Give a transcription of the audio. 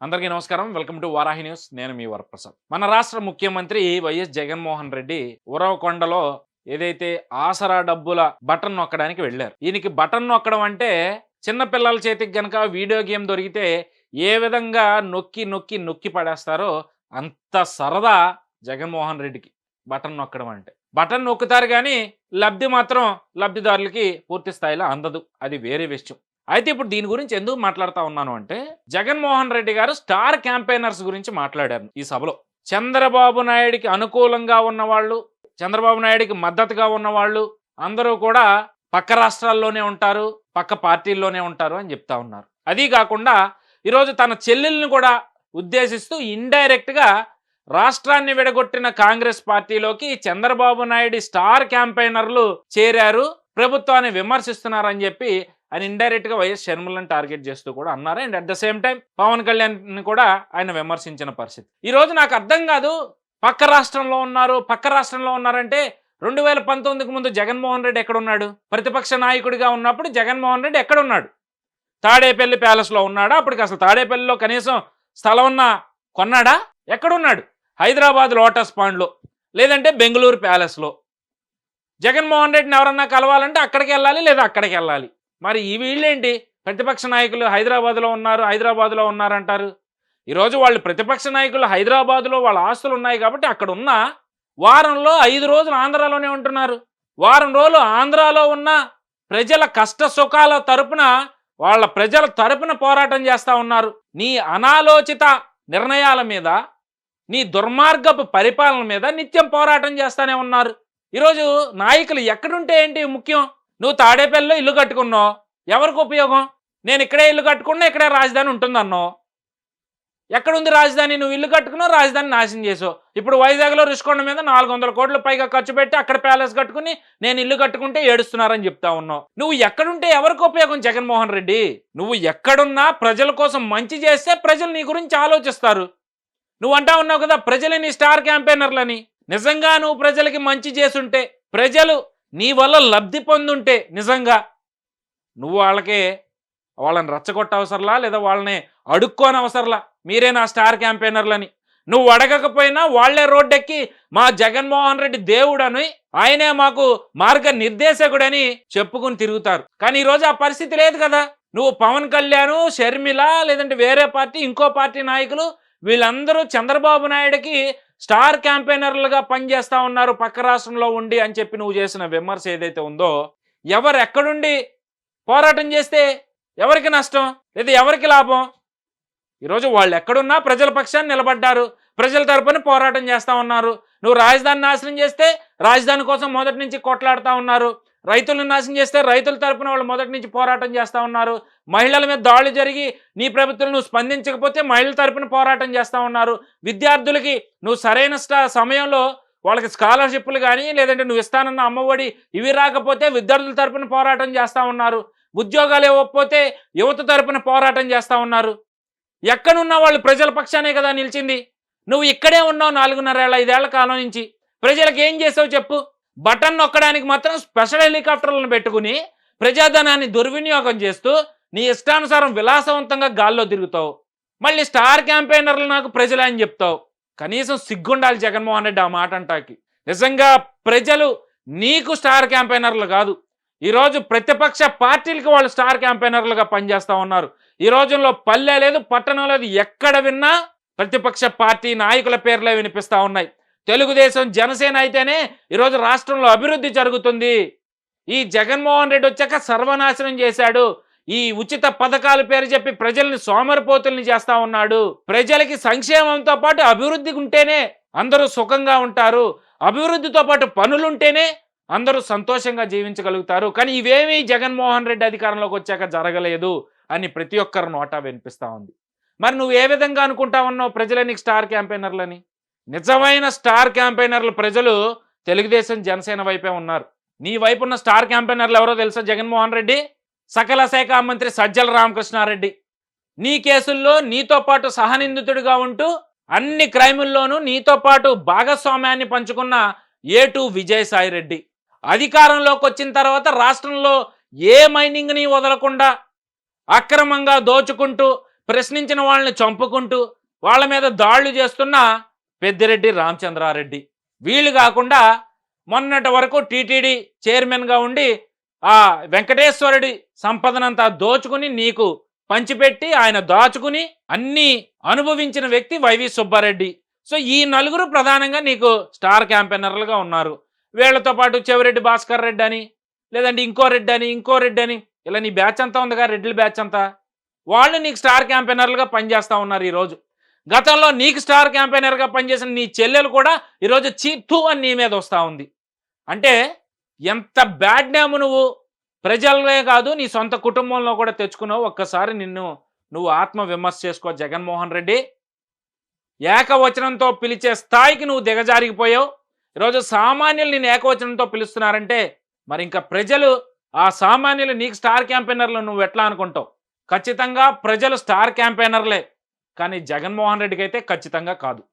అందరికీ నమస్కారం. Welcome to Varahi news. నేను మీ వరప్రసాద్. మన రాష్ట్ర ముఖ్యమంత్రి వైఎస్ జగన్మోహన్ రెడ్డి ఉరవకొండలో ఏదైతే ఆసరా డబ్బుల బటన్ నొక్కడానికి వెళ్ళారు. ఈయనకి బటన్ నొక్కడం అంటే చిన్న పిల్లల చేతికి గనక వీడియో గేమ్ దొరికితే ఏ విధంగా నొక్కి నొక్కి నొక్కి పడేస్తారో అంత సరదా జగన్మోహన్ రెడ్డికి బటన్ నొక్కడం అంటే. బటన్ నొక్కుతారు కానీ లబ్ధి మాత్రం లబ్ధిదారులకి పూర్తి స్థాయిలో అందదు. అది వేరే విషయం. అయితే ఇప్పుడు దీని గురించి ఎందుకు మాట్లాడుతా ఉన్నాను అంటే, జగన్మోహన్ రెడ్డి గారు స్టార్ క్యాంపెయినర్స్ గురించి మాట్లాడారు ఈ సభలో. చంద్రబాబు నాయుడికి అనుకూలంగా ఉన్నవాళ్ళు, చంద్రబాబు నాయుడికి మద్దతుగా ఉన్నవాళ్ళు అందరూ కూడా పక్క రాష్ట్రాల్లోనే ఉంటారు, పక్క పార్టీల్లోనే ఉంటారు అని చెప్తా ఉన్నారు. అదీ కాకుండా ఈరోజు తన చెల్లెల్ని కూడా ఉద్దేశిస్తూ ఇండైరెక్ట్ గా రాష్ట్రాన్ని విడగొట్టిన కాంగ్రెస్ పార్టీలోకి చంద్రబాబు నాయుడు స్టార్ క్యాంపెయినర్లు చేరారు, ప్రభుత్వాన్ని విమర్శిస్తున్నారని చెప్పి ఆయన ఇండైరెక్ట్ గా వైఎస్ షర్మిలను టార్గెట్ చేస్తూ కూడా అన్నారు. And at the same time Pawan Kalyan కూడా ఆయన విమర్శించిన పరిస్థితి. ఈ రోజు నాకు అర్థం కాదు, పక్క రాష్ట్రంలో ఉన్నారంటే 2019కు ముందు జగన్మోహన్ రెడ్డి ఎక్కడున్నాడు? ప్రతిపక్ష నాయకుడిగా ఉన్నప్పుడు జగన్మోహన్ రెడ్డి ఎక్కడున్నాడు? తాడేపల్లి ప్యాలెస్ లో ఉన్నాడా? అప్పటికి అసలు తాడేపల్లిలో కనీసం స్థలం ఉన్న కొన్నాడా? ఎక్కడున్నాడు? హైదరాబాద్ లోటస్ పాండ్లో, లేదంటే బెంగళూరు ప్యాలెస్ లో. జగన్మోహన్ రెడ్డిని ఎవరన్నా కలవాలంటే అక్కడికి వెళ్ళాలి, లేదా అక్కడికి వెళ్ళాలి. మరి ఈ వీళ్ళేంటి ప్రతిపక్ష నాయకులు హైదరాబాద్లో ఉన్నారంటారు. ఈరోజు వాళ్ళు ప్రతిపక్ష నాయకులు హైదరాబాద్లో వాళ్ళ ఆస్తులు ఉన్నాయి కాబట్టి అక్కడ ఉన్న వారంలో 5 రోజులు ఆంధ్రాలోనే ఉంటున్నారు. వారం రోజులు ఆంధ్రాలో ఉన్న ప్రజల కష్ట సుఖాల తరపున వాళ్ళ ప్రజల తరపున పోరాటం చేస్తూ ఉన్నారు. నీ అనాలోచిత నిర్ణయాల మీద, నీ దుర్మార్గపు పరిపాలన మీద నిత్యం పోరాటం చేస్తూనే ఉన్నారు. ఈరోజు నాయకులు ఎక్కడుంటే ఏంటి ముఖ్యం? నువ్వు తాడేపల్లిలో ఇల్లు కట్టుకున్నావు, ఎవరికి ఉపయోగం? నేను ఇక్కడే ఇల్లు కట్టుకున్నా, ఇక్కడే రాజధాని ఉంటుందన్నో. ఎక్కడుంది రాజధాని? నువ్వు ఇల్లు కట్టుకున్నావు, రాజధాని నాశనం చేసావు. ఇప్పుడు వైజాగ్లో రుషికొండ మీద 400 కోట్ల పైగా ఖర్చు పెట్టి అక్కడ ప్యాలెస్ కట్టుకుని నేను ఇల్లు కట్టుకుంటే ఏడుస్తున్నారని చెప్తా ఉన్నావు. నువ్వు ఎక్కడుంటే ఎవరికి ఉపయోగం జగన్మోహన్ రెడ్డి? నువ్వు ఎక్కడున్నా ప్రజల కోసం మంచి చేస్తే ప్రజలు నీ గురించి ఆలోచిస్తారు. నువ్వు అంటా ఉన్నావు కదా ప్రజలు నీ స్టార్ క్యాంపెయినర్లని. నిజంగా నువ్వు ప్రజలకి మంచి చేసుంటే, ప్రజలు నీ వల్ల లబ్ధి పొందుంటే, నిజంగా నువ్వు వాళ్ళని రెచ్చగొట్ట అవసరంలా, లేదా వాళ్ళని అడుక్కోని అవసరంలా. మీరే నా స్టార్ క్యాంపెయినర్లని. నువ్వు అడగకపోయినా వాళ్లే రోడ్డెక్కి మా జగన్మోహన్ రెడ్డి దేవుడని, ఆయనే మాకు మార్గ నిర్దేశకుడని చెప్పుకుని తిరుగుతారు. కానీ ఈరోజు ఆ పరిస్థితి లేదు కదా. నువ్వు పవన్ కళ్యాణ్, షర్మిల, లేదంటే వేరే పార్టీ, ఇంకో పార్టీ నాయకులు వీళ్ళందరూ చంద్రబాబు నాయుడికి స్టార్ క్యాంపెయినర్లుగా పనిచేస్తా ఉన్నారు పక్క రాష్ట్రంలో ఉండి అని చెప్పి నువ్వు చేసిన విమర్శ ఏదైతే ఉందో, ఎవరు ఎక్కడుండి పోరాటం చేస్తే ఎవరికి నష్టం, లేదా ఎవరికి లాభం? ఈరోజు వాళ్ళు ఎక్కడున్నా ప్రజల పక్షాన్ని నిలబడ్డారు, ప్రజల తరపున పోరాటం చేస్తూ ఉన్నారు. నువ్వు రాజధాని నాశనం చేస్తే రాజధాని కోసం మొదటి నుంచి కొట్లాడుతూ ఉన్నారు. రైతులను నాశనం చేస్తే రైతుల తరపున వాళ్ళు మొదటి నుంచి పోరాటం చేస్తూ ఉన్నారు. మహిళల మీద దాడులు జరిగి నీ ప్రభుత్వం నువ్వు స్పందించకపోతే మహిళల తరపున పోరాటం చేస్తూ ఉన్నారు. విద్యార్థులకి నువ్వు సరైన సమయంలో వాళ్ళకి స్కాలర్షిప్లు కానీ, లేదంటే నువ్వు ఇస్తానన్న అమ్మఒడి ఇవి రాకపోతే విద్యార్థుల తరపున పోరాటం చేస్తూ ఉన్నారు. ఉద్యోగాలు ఇవ్వకపోతే యువత తరపున పోరాటం చేస్తూ ఉన్నారు. ఎక్కడున్నా వాళ్ళు ప్రజల పక్షానే కదా నిలిచింది. నువ్వు ఇక్కడే ఉన్నావు 4.5 ఏళ్ల కాలం నుంచి. ప్రజలకు ఏం చేసావు చెప్పు? బటన్ నొక్కడానికి మాత్రం స్పెషల్ హెలికాప్టర్లను పెట్టుకుని ప్రజాధనాన్ని దుర్వినియోగం చేస్తూ నీ ఇష్టానుసారం విలాసవంతంగా గాల్లో తిరుగుతావు. మళ్ళీ స్టార్ క్యాంపెయినర్లు నాకు ప్రజలే అని చెప్తావు. కనీసం సిగ్గుండాలి జగన్మోహన్ రెడ్డి ఆ మాట అంటాకి. నిజంగా ప్రజలు నీకు స్టార్ క్యాంపెయినర్లు కాదు, ఈరోజు ప్రతిపక్ష పార్టీలకి వాళ్ళు స్టార్ క్యాంపెయినర్లుగా పనిచేస్తూ ఉన్నారు. ఈ రోజుల్లో పల్లె లేదు, పట్టణం లేదు, ఎక్కడ విన్నా ప్రతిపక్ష పార్టీ నాయకుల పేర్లే వినిపిస్తూ ఉన్నాయి. తెలుగుదేశం, జనసేన అయితేనే ఈరోజు రాష్ట్రంలో అభివృద్ధి జరుగుతుంది. ఈ జగన్మోహన్ రెడ్డి వచ్చాక సర్వనాశనం చేశాడు. ఈ ఉచిత పథకాల పేరు చెప్పి ప్రజల్ని సోమరిపోతుల్ని చేస్తా ఉన్నాడు. ప్రజలకి సంక్షేమంతో పాటు అభివృద్ధి ఉంటేనే అందరూ సుఖంగా ఉంటారు, అభివృద్ధితో పాటు పనులుంటేనే అందరూ సంతోషంగా జీవించగలుగుతారు. కానీ ఇవేమీ జగన్మోహన్ రెడ్డి అధికారంలోకి వచ్చాక జరగలేదు అని ప్రతి ఒక్కరు నోటా వినిపిస్తా ఉంది. మరి నువ్వు ఏ విధంగా అనుకుంటా ఉన్నావు ప్రజలే నీకు స్టార్ క్యాంపెయినర్లని? నిజమైన స్టార్ క్యాంపెయినర్లు ప్రజలు తెలుగుదేశం, జనసేన వైపే ఉన్నారు. నీ వైపు ఉన్న స్టార్ క్యాంపెయినర్లు ఎవరో తెలుసా? జగన్మోహన్ రెడ్డి, సకల శాఖ మంత్రి సజ్జల రామకృష్ణారెడ్డి. నీ కేసుల్లో నీతో పాటు సహనిందితుడిగా ఉంటూ అన్ని క్రైముల్లోనూ నీతో పాటు భాగస్వామ్యాన్ని పంచుకున్న A2 విజయసాయిరెడ్డి. అధికారంలోకి వచ్చిన తర్వాత రాష్ట్రంలో ఏ మైనింగ్ని వదలకుండా అక్రమంగా దోచుకుంటూ ప్రశ్నించిన వాళ్ళని చంపుకుంటూ వాళ్ళ మీద దాడులు చేస్తున్న పెద్దిరెడ్డి రామచంద్రారెడ్డి. వీళ్ళు కాకుండా మొన్నటి వరకు టీటీడీ చైర్మన్గా ఉండి ఆ వెంకటేశ్వరుడి సంపదనంతా దోచుకుని నీకు పంచిపెట్టి ఆయన దాచుకుని అన్నీ అనుభవించిన వ్యక్తి వైవి సుబ్బారెడ్డి. సో ఈ నలుగురు ప్రధానంగా నీకు స్టార్ క్యాంపెయినర్లుగా ఉన్నారు. వీళ్ళతో పాటు చెవిరెడ్డి భాస్కర్ రెడ్డి అని, లేదంటే ఇంకో రెడ్డి అని, ఇంకో రెడ్డి అని, ఇలా నీ బ్యాచ్ అంతా ఉందిగా, రెడ్డిల బ్యాచ్ అంతా. వాళ్ళు నీకు స్టార్ క్యాంపెయినర్లుగా పనిచేస్తూ ఉన్నారు ఈరోజు. గతంలో నీకు స్టార్ క్యాంపెయినర్గా పనిచేసిన నీ చెల్లెలు కూడా ఈరోజు చీతు అని నీ మీద వస్తూ ఉంది. అంటే ఎంత బ్యాడ్ నేమ్ నువ్వు ప్రజలే కాదు నీ సొంత కుటుంబంలో కూడా తెచ్చుకున్నావు. ఒక్కసారి నువ్వు ఆత్మ విమర్శ చేసుకో జగన్మోహన్ రెడ్డి. ఏకవచనంతో పిలిచే స్థాయికి నువ్వు దిగజారిపోయావు. ఈరోజు సామాన్యులు నేను ఏకవచనంతో పిలుస్తున్నారంటే మరి ఇంకా ప్రజలు ఆ సామాన్యులు నీకు స్టార్ క్యాంపెయినర్లు నువ్వు ఎట్లా అనుకుంటావు? ఖచ్చితంగా ప్రజలు స్టార్ క్యాంపెయినర్లే, కానీ జగన్మోహన్ రెడ్డికి అయితే ఖచ్చితంగా కాదు.